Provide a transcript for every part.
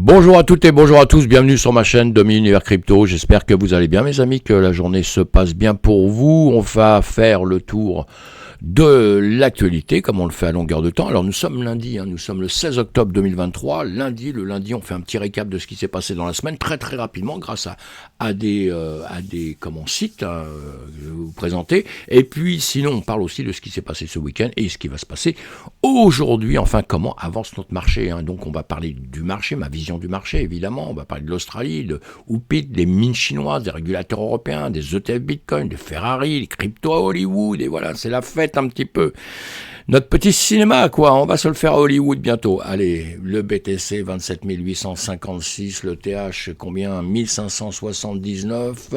Bonjour à toutes et bonjour à tous, bienvenue sur ma chaîne Domi Univers Crypto. J'espère que vous allez bien mes amis, que la journée se passe bien pour vous. On va faire le tour de l'actualité comme on le fait à longueur de temps. Alors nous sommes lundi, nous sommes le 16 octobre 2023. Le lundi on fait un petit récap de ce qui s'est passé dans la semaine très très rapidement grâce à des sites je vais vous présenter. Et puis sinon on parle aussi de ce qui s'est passé ce week-end et ce qui va se passer aujourd'hui. Enfin comment avance notre marché. Donc on va parler du marché, ma vision du marché évidemment. On va parler de l'Australie, de Upit, des mines chinoises, des régulateurs européens, des ETF Bitcoin, des Ferrari, des cryptos à Hollywood. Et voilà, c'est la fête un petit peu. Notre petit cinéma, quoi, on va se le faire à Hollywood bientôt. Allez, le BTC 27 856, le TH combien 1579,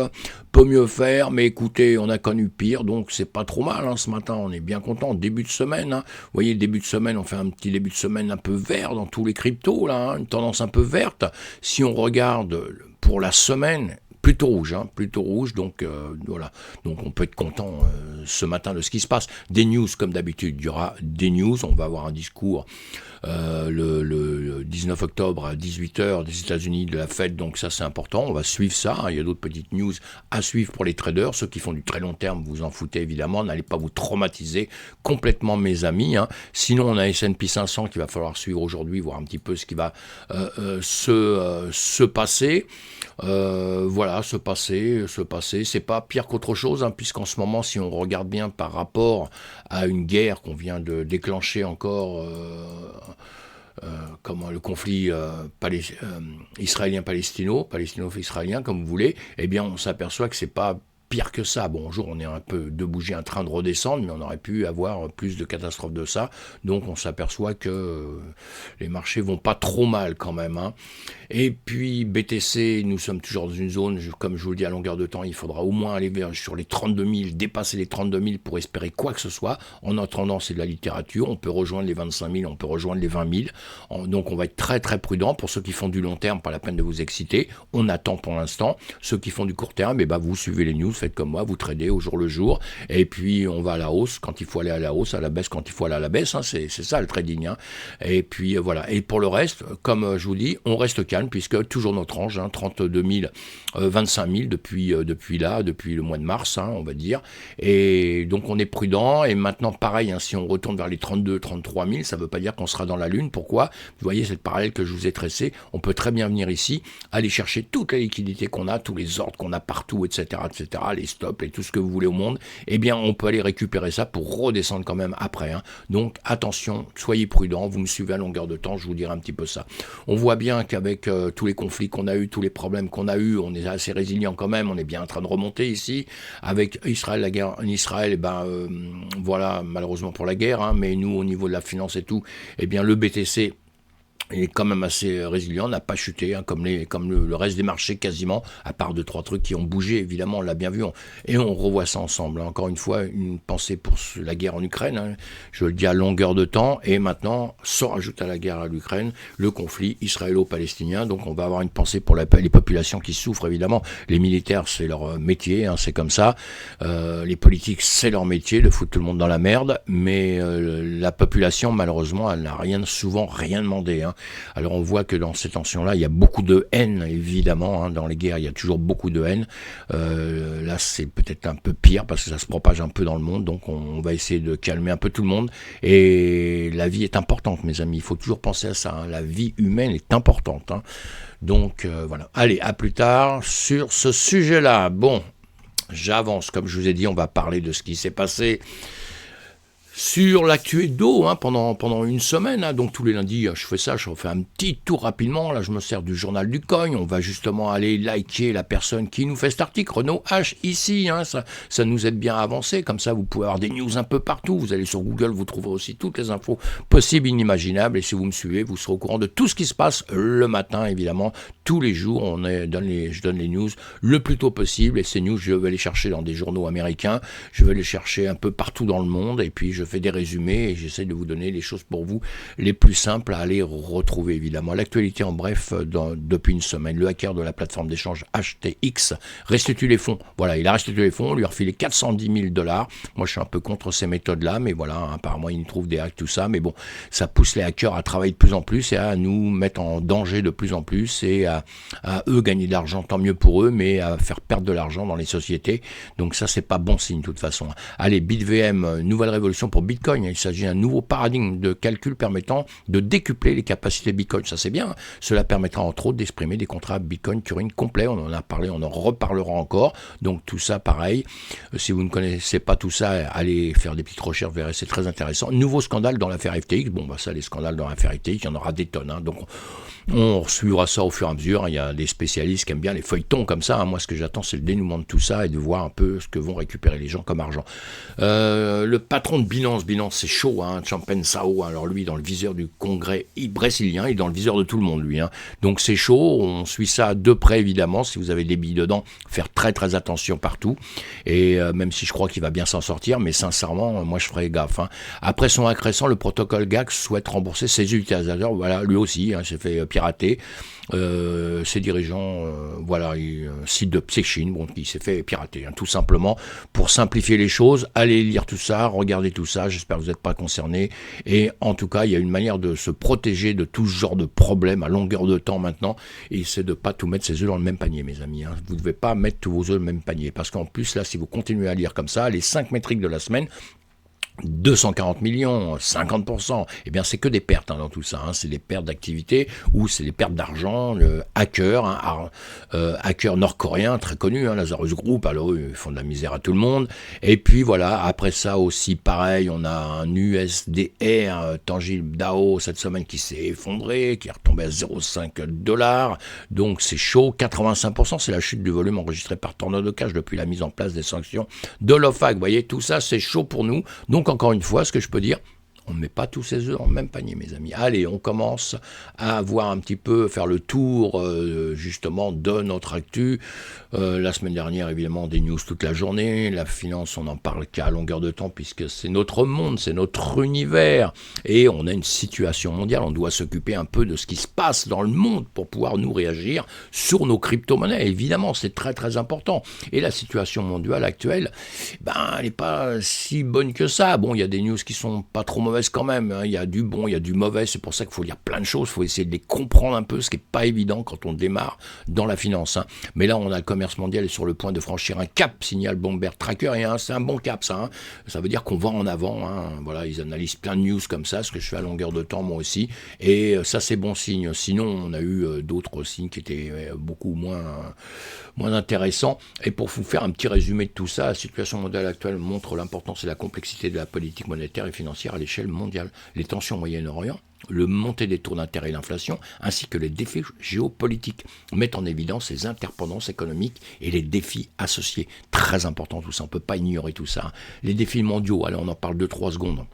peut mieux faire, mais écoutez, on a connu pire, donc c'est pas trop mal ce matin, on est bien content. Début de semaine, vous voyez, début de semaine, on fait un petit début de semaine un peu vert dans tous les cryptos, là, une tendance un peu verte. Si on regarde pour la semaine, plutôt rouge, donc voilà. Donc on peut être content ce matin de ce qui se passe. Des news comme d'habitude, il y aura des news, on va avoir un discours le 19 octobre à 18h des États-Unis de la Fed, donc ça c'est important, on va suivre ça, il y a d'autres petites news à suivre pour les traders, ceux qui font du très long terme, vous en foutez évidemment, n'allez pas vous traumatiser complètement mes amis, Sinon on a S&P 500 qu'il va falloir suivre aujourd'hui, voir un petit peu ce qui va se passer. Voilà, se passer, c'est pas pire qu'autre chose, puisqu'en ce moment, si on regarde bien par rapport à une guerre qu'on vient de déclencher encore, le conflit israélien-palestino-israélien, comme vous voulez, eh bien, on s'aperçoit que c'est pas pire que ça. Bon, un jour, on est un peu de bouger en train de redescendre, mais on aurait pu avoir plus de catastrophes de ça. Donc, on s'aperçoit que les marchés vont pas trop mal quand même. Et puis, BTC, nous sommes toujours dans une zone, comme je vous le dis à longueur de temps, il faudra au moins aller sur les 32 000, dépasser les 32 000 pour espérer quoi que ce soit. En attendant, c'est de la littérature. On peut rejoindre les 25 000, on peut rejoindre les 20 000. Donc, on va être très, très prudent. Pour ceux qui font du long terme, pas la peine de vous exciter. On attend pour l'instant. Ceux qui font du court terme, vous suivez les news, faites comme moi, vous tradez au jour le jour, et puis on va à la hausse quand il faut aller à la hausse, à la baisse quand il faut aller à la baisse, c'est ça le trading. Et puis voilà, et pour le reste, comme je vous dis, on reste calme, puisque toujours notre range, 32 000, 25 000 depuis le mois de mars, on va dire, et donc on est prudent, et maintenant pareil, si on retourne vers les 32, 33 000, ça veut pas dire qu'on sera dans la lune. Pourquoi? Vous voyez cette parallèle que je vous ai tracée, on peut très bien venir ici, aller chercher toute la liquidité qu'on a, tous les ordres qu'on a partout, etc., les stops et tout ce que vous voulez au monde, eh bien on peut aller récupérer ça pour redescendre quand même après. Donc attention, soyez prudents, vous me suivez à longueur de temps, je vous dirai un petit peu ça. On voit bien qu'avec tous les conflits qu'on a eu, tous les problèmes qu'on a eu, on est assez résilient quand même, on est bien en train de remonter ici. Avec Israël, la guerre en Israël, voilà, malheureusement pour la guerre, mais nous au niveau de la finance et tout, eh bien le BTC il est quand même assez résilient, n'a pas chuté, comme le reste des marchés quasiment, à part 2-3 trucs qui ont bougé, évidemment, on l'a bien vu, et on revoit ça ensemble. Encore une fois, une pensée pour la guerre en Ukraine, je le dis à longueur de temps, et maintenant, se rajoute à la guerre à l'Ukraine, le conflit israélo-palestinien, donc on va avoir une pensée pour les populations qui souffrent, évidemment. Les militaires, c'est leur métier, c'est comme ça, les politiques, c'est leur métier, de foutre tout le monde dans la merde, mais la population, malheureusement, elle n'a souvent rien demandé, Alors on voit que dans ces tensions-là, il y a beaucoup de haine, évidemment, dans les guerres, il y a toujours beaucoup de haine. Là, c'est peut-être un peu pire parce que ça se propage un peu dans le monde, donc on va essayer de calmer un peu tout le monde. Et la vie est importante, mes amis, il faut toujours penser à ça, la vie humaine est importante. Donc voilà, allez, à plus tard sur ce sujet-là. Bon, j'avance, comme je vous ai dit, on va parler de ce qui s'est passé sur l'actu d'eau pendant une semaine. Donc tous les lundis, je fais ça, je fais un petit tour rapidement. Là, je me sers du journal du coin. On va justement aller liker la personne qui nous fait cet article, Renaud H, ici. Ça nous aide bien à avancer. Comme ça, vous pouvez avoir des news un peu partout. Vous allez sur Google, vous trouverez aussi toutes les infos possibles, inimaginables. Et si vous me suivez, vous serez au courant de tout ce qui se passe le matin, évidemment. Tous les jours, je donne les news le plus tôt possible. Et ces news, je vais les chercher dans des journaux américains. Je vais les chercher un peu partout dans le monde. Et puis, je fais des résumés et j'essaie de vous donner les choses pour vous les plus simples à aller retrouver évidemment. L'actualité en bref, depuis une semaine, le hacker de la plateforme d'échange HTX restitue les fonds. Voilà, il a restitué les fonds, on lui a refilé 410 000 $. Moi, je suis un peu contre ces méthodes-là, mais voilà, apparemment, il trouve des hacks, tout ça. Mais bon, ça pousse les hackers à travailler de plus en plus et à nous mettre en danger de plus en plus et à eux gagner de l'argent, tant mieux pour eux, mais à faire perdre de l'argent dans les sociétés. Donc ça, c'est pas bon signe de toute façon. Allez, BitVM, nouvelle révolution pour Bitcoin. Il s'agit d'un nouveau paradigme de calcul permettant de décupler les capacités Bitcoin. Ça, c'est bien. Cela permettra entre autres d'exprimer des contrats Bitcoin Turing complets. On en a parlé, on en reparlera encore. Donc tout ça, pareil. Si vous ne connaissez pas tout ça, allez faire des petites recherches, vous verrez, c'est très intéressant. Nouveau scandale dans l'affaire FTX. Bon, bah ça, les scandales dans l'affaire FTX, il y en aura des tonnes. Donc on suivra ça au fur et à mesure. Il y a des spécialistes qui aiment bien les feuilletons comme ça. Moi, ce que j'attends, c'est le dénouement de tout ça et de voir un peu ce que vont récupérer les gens comme argent. Le patron de Binance, c'est chaud, Changpeng Zhao. Alors lui, dans le viseur du congrès brésilien, il est dans le viseur de tout le monde, lui. Donc c'est chaud. On suit ça de près, évidemment. Si vous avez des billes dedans, faire très très attention partout. Et même si je crois qu'il va bien s'en sortir, mais sincèrement, moi, je ferai gaffe. Après son hack récent, le protocole GAX souhaite rembourser ses utilisateurs. Voilà, lui aussi, s'est fait pirater. Ses dirigeants, site de Psychine, qui s'est fait pirater, tout simplement. Pour simplifier les choses, allez lire tout ça, regardez tout ça, j'espère que vous n'êtes pas concernés. Et en tout cas, il y a une manière de se protéger de tout ce genre de problèmes à longueur de temps maintenant, et c'est de ne pas tout mettre ses œufs dans le même panier, mes amis. Vous ne devez pas mettre tous vos œufs dans le même panier, parce qu'en plus, là, si vous continuez à lire comme ça, les 5 métriques de la semaine, 240 millions, 50%, eh bien c'est que des pertes dans tout ça, c'est des pertes d'activité ou c'est des pertes d'argent. Le hacker, hacker nord-coréen très connu, Lazarus Group, alors eux ils font de la misère à tout le monde. Et puis voilà, après ça aussi pareil, on a un USDR, Tangible DAO, cette semaine qui s'est effondré, qui est retombé à 0,5 $, donc c'est chaud. 85%, c'est la chute du volume enregistré par Tornado Cash depuis la mise en place des sanctions de l'OFAC. Vous voyez, tout ça c'est chaud pour nous. Donc encore une fois, ce que je peux dire, on ne met pas tous ses œufs dans le même panier, mes amis. Allez, on commence à voir un petit peu, faire le tour justement de notre actu. La semaine dernière, évidemment, des news toute la journée. La finance, on n'en parle qu'à longueur de temps puisque c'est notre monde, c'est notre univers. Et on a une situation mondiale. On doit s'occuper un peu de ce qui se passe dans le monde pour pouvoir nous réagir sur nos crypto-monnaies. Évidemment, c'est très très important. Et la situation mondiale actuelle, elle n'est pas si bonne que ça. Bon, il y a des news qui sont pas trop mauvaises quand même, il y a du bon, il y a du mauvais, c'est pour ça qu'il faut lire plein de choses, il faut essayer de les comprendre un peu, ce qui n'est pas évident quand on démarre dans la finance. Mais là, on a le commerce mondial est sur le point de franchir un cap, signale Bloomberg Tracker, et c'est un bon cap ça. Ça veut dire qu'on va en avant. Voilà, ils analysent plein de news comme ça, ce que je fais à longueur de temps moi aussi, et ça c'est bon signe. Sinon, on a eu d'autres signes qui étaient beaucoup moins intéressants. Et pour vous faire un petit résumé de tout ça, la situation mondiale actuelle montre l'importance et la complexité de la politique monétaire et financière à l'échelle mondiale. Les tensions au Moyen-Orient, le montée des taux d'intérêt et l'inflation, ainsi que les défis géopolitiques mettent en évidence les interdépendances économiques et les défis associés. Très important tout ça, on ne peut pas ignorer tout ça. Les défis mondiaux, allez, on en parle 2-3 secondes.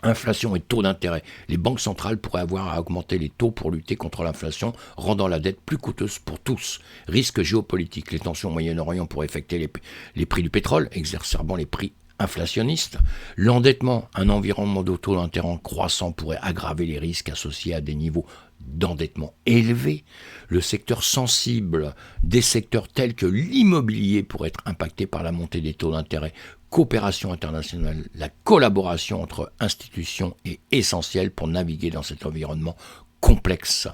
Inflation et taux d'intérêt. Les banques centrales pourraient avoir à augmenter les taux pour lutter contre l'inflation, rendant la dette plus coûteuse pour tous. Risque géopolitique. Les tensions au Moyen-Orient pourraient affecter les prix du pétrole, exacerbant les prix inflationnistes. L'endettement, un environnement de taux d'intérêt croissant pourrait aggraver les risques associés à des niveaux d'endettement élevés. Le secteur sensible des secteurs tels que l'immobilier pourrait être impacté par la montée des taux d'intérêt. Coopération internationale, la collaboration entre institutions est essentielle pour naviguer dans cet environnement complexe.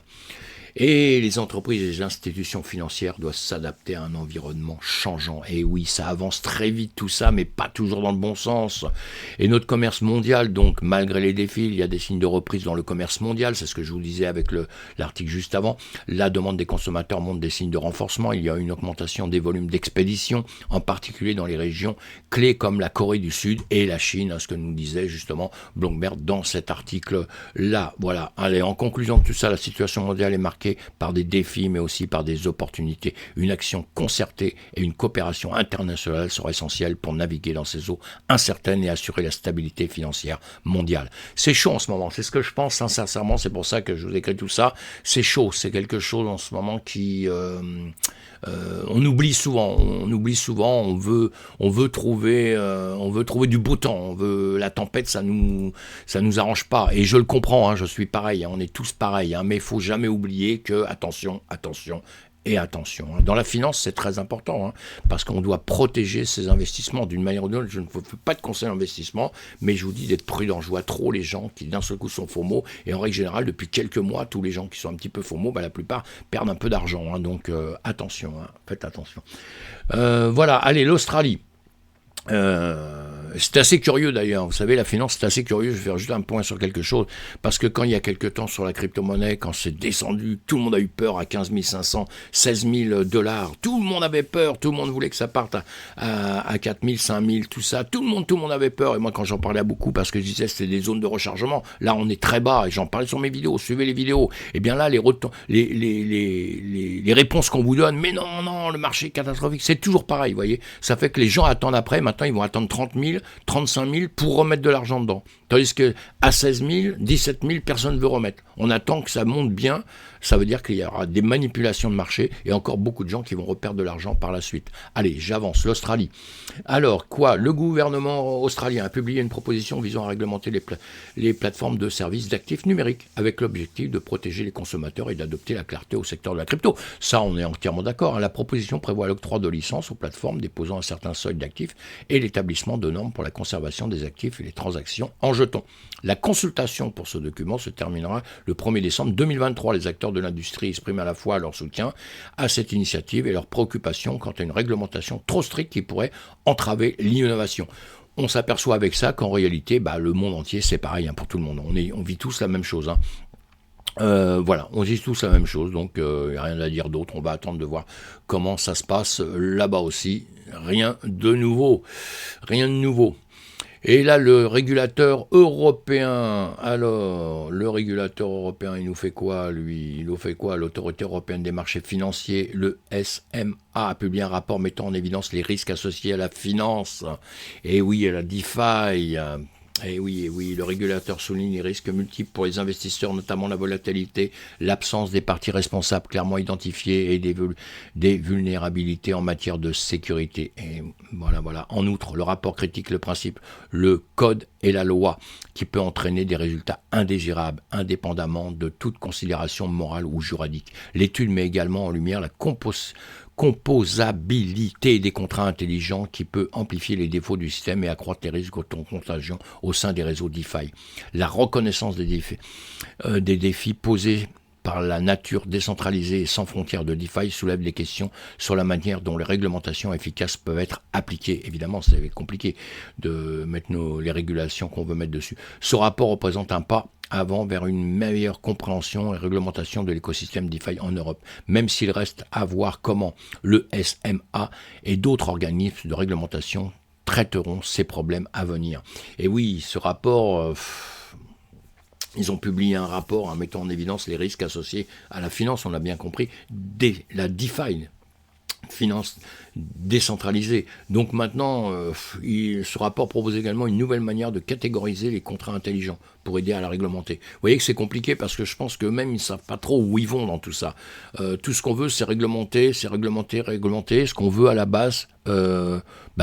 Et les entreprises et les institutions financières doivent s'adapter à un environnement changeant. Et oui, ça avance très vite tout ça, mais pas toujours dans le bon sens. Et notre commerce mondial, donc, malgré les défis, il y a des signes de reprise dans le commerce mondial. C'est ce que je vous disais avec l'article juste avant. La demande des consommateurs montre des signes de renforcement. Il y a une augmentation des volumes d'expédition, en particulier dans les régions clés comme la Corée du Sud et la Chine, ce que nous disait justement Bloomberg dans cet article-là. Voilà. Allez, en conclusion de tout ça, la situation mondiale est marquée marquée par des défis, mais aussi par des opportunités. Une action concertée et une coopération internationale sont essentielles pour naviguer dans ces eaux incertaines et assurer la stabilité financière mondiale. C'est chaud en ce moment, c'est ce que je pense sincèrement, c'est pour ça que je vous écris tout ça. C'est chaud, c'est quelque chose en ce moment qui... on oublie souvent, on veut trouver du beau temps, la tempête, ça nous arrange pas. Et je le comprends, hein, je suis pareil, hein, on est tous pareils, hein, mais il faut jamais oublier que attention. Et attention, hein. Dans la finance, c'est très important, hein, parce qu'on doit protéger ses investissements d'une manière ou d'une autre. Je ne vous fais pas de conseil d'investissement, mais je vous dis d'être prudent. Je vois trop les gens qui d'un seul coup sont FOMO, et en règle générale, depuis quelques mois, tous les gens qui sont un petit peu FOMO, la plupart perdent un peu d'argent, hein, donc attention, hein, faites attention. Voilà, allez, l'Australie. C'est assez curieux d'ailleurs, vous savez, la finance c'est assez curieux, je vais faire juste un point sur quelque chose, parce que quand il y a quelques temps sur la crypto-monnaie, quand c'est descendu, tout le monde a eu peur à 15 500, 16 000 $, tout le monde avait peur, tout le monde voulait que ça parte à 4 000, 5 000, tout ça, tout le monde avait peur, et moi quand j'en parlais à beaucoup, parce que je disais c'était des zones de rechargement, là on est très bas, et j'en parlais sur mes vidéos, suivez les vidéos, et bien là les réponses qu'on vous donne, mais non, le marché est catastrophique, c'est toujours pareil, vous voyez, ça fait que les gens attendent après, maintenant ils vont attendre 30 000, 35 000 pour remettre de l'argent dedans. Tandis qu'à 16 000, 17 000, personne ne veut remettre. On attend que ça monte bien, ça veut dire qu'il y aura des manipulations de marché et encore beaucoup de gens qui vont reperdre de l'argent par la suite. Allez, j'avance, l'Australie. Alors, quoi ? Le gouvernement australien a publié une proposition visant à réglementer les plateformes de services d'actifs numériques avec l'objectif de protéger les consommateurs et d'adopter la clarté au secteur de la crypto. Ça, on est entièrement d'accord, hein. La proposition prévoit l'octroi de licences aux plateformes déposant un certain seuil d'actifs et l'établissement de normes pour la conservation des actifs et les transactions en jetons. La consultation pour ce document se terminera le 1er décembre 2023. Les acteurs de l'industrie expriment à la fois leur soutien à cette initiative et leur préoccupation quant à une réglementation trop stricte qui pourrait entraver l'innovation. On s'aperçoit avec ça qu'en réalité, le monde entier, c'est pareil, hein, pour tout le monde. On vit tous la même chose, hein. Voilà, on dit tous la même chose, donc il n'y a rien à dire d'autre. On va attendre de voir comment ça se passe là-bas aussi. Rien de nouveau. Et là, le régulateur européen, il nous fait quoi, lui ? Il nous fait quoi ? L'Autorité européenne des marchés financiers, le SMA, a publié un rapport mettant en évidence les risques associés à la finance. Et oui, à la DeFi. Et oui, le régulateur souligne les risques multiples pour les investisseurs, notamment la volatilité, l'absence des parties responsables clairement identifiées et des vulnérabilités en matière de sécurité. Et voilà. En outre, le rapport critique le principe, le code et la loi, qui peut entraîner des résultats indésirables, indépendamment de toute considération morale ou juridique. L'étude met également en lumière la composabilité des contrats intelligents qui peut amplifier les défauts du système et accroître les risques de contagion au sein des réseaux DeFi. La reconnaissance des défis posés par la nature décentralisée et sans frontières de DeFi soulève des questions sur la manière dont les réglementations efficaces peuvent être appliquées. Évidemment, c'est compliqué de mettre les régulations qu'on veut mettre dessus. Ce rapport représente un pas avant vers une meilleure compréhension et réglementation de l'écosystème DeFi en Europe, même s'il reste à voir comment le SMA et d'autres organismes de réglementation traiteront ces problèmes à venir. Et oui, ce rapport... Ils ont publié un rapport en mettant en évidence les risques associés à la finance, on l'a bien compris, la DeFi, finance décentralisée. Donc maintenant, ce rapport propose également une nouvelle manière de catégoriser les contrats intelligents pour aider à la réglementer. Vous voyez que c'est compliqué parce que je pense qu'eux-mêmes, ils ne savent pas trop où ils vont dans tout ça. Tout ce qu'on veut, c'est réglementer. Ce qu'on veut à la base,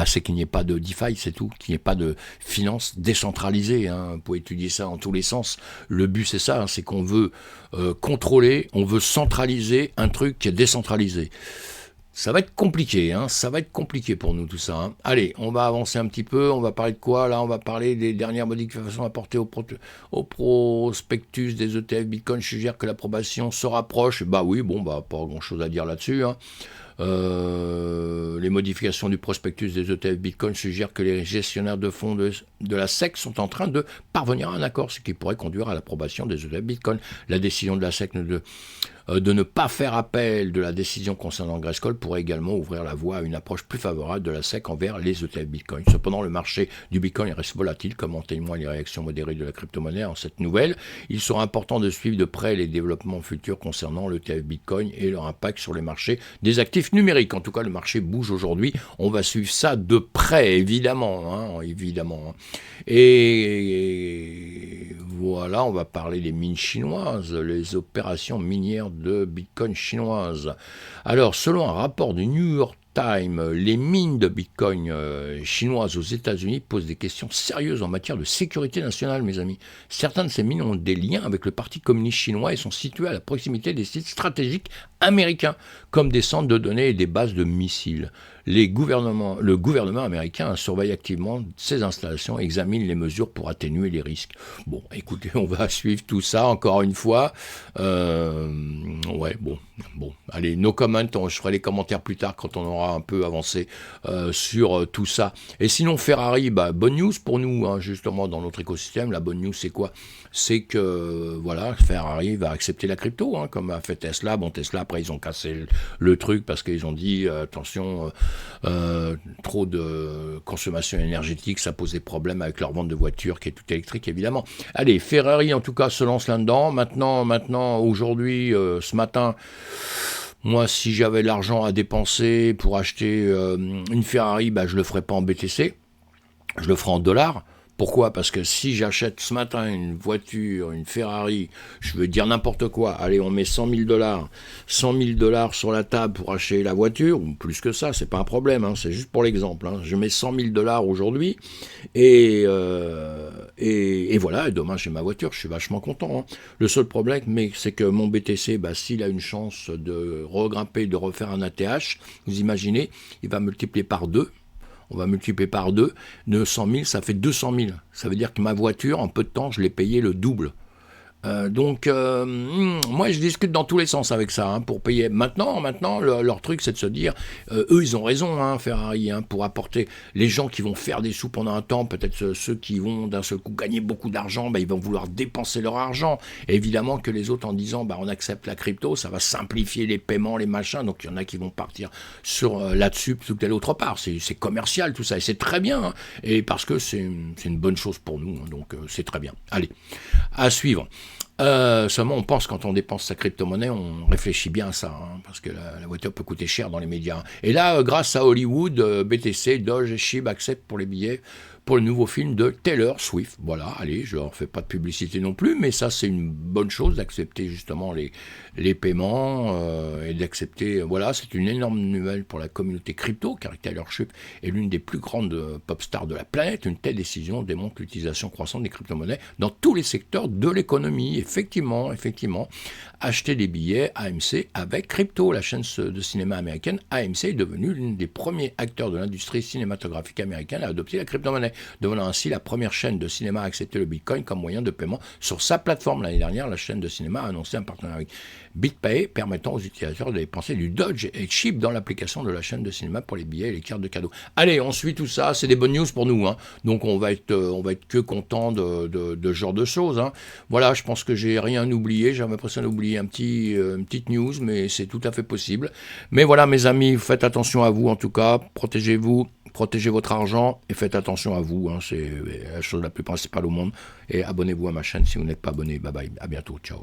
c'est qu'il n'y ait pas de DeFi, c'est tout, qu'il n'y ait pas de finance décentralisée. Hein. Vous pouvez étudier ça en tous les sens. Le but, c'est ça, hein, c'est qu'on veut contrôler, on veut centraliser un truc qui est décentralisé. Ça va être compliqué, hein. Ça va être compliqué pour nous tout ça. Hein. Allez, on va avancer un petit peu, on va parler de quoi ? Là, on va parler des dernières modifications apportées au prospectus des ETF Bitcoin. Je suggère que l'approbation se rapproche. Pas grand chose à dire là-dessus. Hein. Les modifications du prospectus des ETF Bitcoin suggèrent que les gestionnaires de fonds de la SEC sont en train de parvenir à un accord, ce qui pourrait conduire à l'approbation des ETF Bitcoin. La décision de la SEC de ne pas faire appel de la décision concernant Grayscale pourrait également ouvrir la voie à une approche plus favorable de la SEC envers les ETF Bitcoin. Cependant, le marché du Bitcoin reste volatile, comme en témoignent les réactions modérées de la crypto-monnaie en cette nouvelle. Il sera important de suivre de près les développements futurs concernant l'ETF Bitcoin et leur impact sur les marchés des actifs numériques. En tout cas, le marché bouge aujourd'hui. On va suivre ça de près, évidemment. Et voilà, on va parler des mines chinoises, les opérations minières de Bitcoin chinoises. Alors, selon un rapport du New York Times, les mines de Bitcoin chinoises aux États-Unis posent des questions sérieuses en matière de sécurité nationale, mes amis. Certaines de ces mines ont des liens avec le Parti communiste chinois et sont situées à la proximité des sites stratégiques américains, comme des centres de données et des bases de missiles. Le gouvernement américain surveille activement ces installations et examine les mesures pour atténuer les risques. Bon, écoutez, on va suivre tout ça encore une fois. Allez, no comment, je ferai les commentaires plus tard quand on aura un peu avancé sur tout ça. Et sinon, Ferrari, bonne news pour nous, justement, dans notre écosystème. La bonne news, c'est quoi? C'est que, Ferrari va accepter la crypto, comme a fait Tesla. Bon, Tesla, après, ils ont cassé le truc parce qu'ils ont dit, attention, trop de consommation énergétique, ça posait problème avec leur vente de voitures qui est tout électrique, évidemment. Allez, Ferrari, en tout cas, se lance là-dedans. Maintenant, aujourd'hui, ce matin, moi, si j'avais l'argent à dépenser pour acheter une Ferrari, je le ferais pas en BTC, je le ferais en dollars. Pourquoi? Parce que si j'achète ce matin une voiture, une Ferrari, je veux dire n'importe quoi, allez, on met 100 000 $, 100 000 $ sur la table pour acheter la voiture, ou plus que ça, c'est pas un problème, c'est juste pour l'exemple. Je mets 100 000 $ aujourd'hui, et voilà, et demain j'ai ma voiture, je suis vachement content. Le seul problème, c'est que mon BTC, s'il a une chance de regrimper, de refaire un ATH, vous imaginez, il va multiplier par 2. On va multiplier par 2, 100 000, ça fait 200 000. Ça veut dire que ma voiture, en peu de temps, je l'ai payée le double. Moi je discute dans tous les sens avec ça, pour payer. Maintenant leur truc c'est de se dire, eux ils ont raison, Ferrari, pour apporter les gens qui vont faire des sous pendant un temps, peut-être ceux qui vont d'un seul coup gagner beaucoup d'argent, ils vont vouloir dépenser leur argent. Et évidemment que les autres en disant, on accepte la crypto, ça va simplifier les paiements, les machins, donc il y en a qui vont partir sur là-dessus plutôt que d'aller autre part. C'est commercial tout ça, et c'est très bien, et parce que c'est une bonne chose pour nous, donc c'est très bien. Allez, à suivre. Seulement, on pense quand on dépense sa crypto-monnaie, on réfléchit bien à ça, parce que la voiture peut coûter cher dans les médias. Et là, grâce à Hollywood, BTC, Doge et SHIB acceptent pour les billets pour le nouveau film de Taylor Swift. Voilà, allez, je leur fais pas de publicité non plus, mais ça c'est une bonne chose d'accepter justement les paiements et d'accepter, voilà, c'est une énorme nouvelle pour la communauté crypto, car Taylor Swift est l'une des plus grandes pop stars de la planète. Une telle décision démontre l'utilisation croissante des crypto-monnaies dans tous les secteurs de l'économie. Effectivement, acheter des billets AMC avec crypto. La chaîne de cinéma américaine AMC est devenue l'une des premiers acteurs de l'industrie cinématographique américaine à adopter la crypto-monnaie, devenant ainsi la première chaîne de cinéma à accepter le Bitcoin comme moyen de paiement sur sa plateforme. L'année dernière, la chaîne de cinéma a annoncé un partenariat avec BitPay permettant aux utilisateurs de dépenser du Doge et SHIB dans l'application de la chaîne de cinéma pour les billets et les cartes de cadeaux. Allez, on suit tout ça, c'est des bonnes news pour nous, donc on va être que content de ce genre de choses. Voilà, je pense que j'ai rien oublié, j'avais l'impression d'oublier une petite news, mais c'est tout à fait possible. Mais voilà, mes amis, faites attention à vous en tout cas, protégez-vous. Protégez votre argent et faites attention à vous, c'est la chose la plus principale au monde. Et abonnez-vous à ma chaîne si vous n'êtes pas abonné. Bye bye, à bientôt, ciao.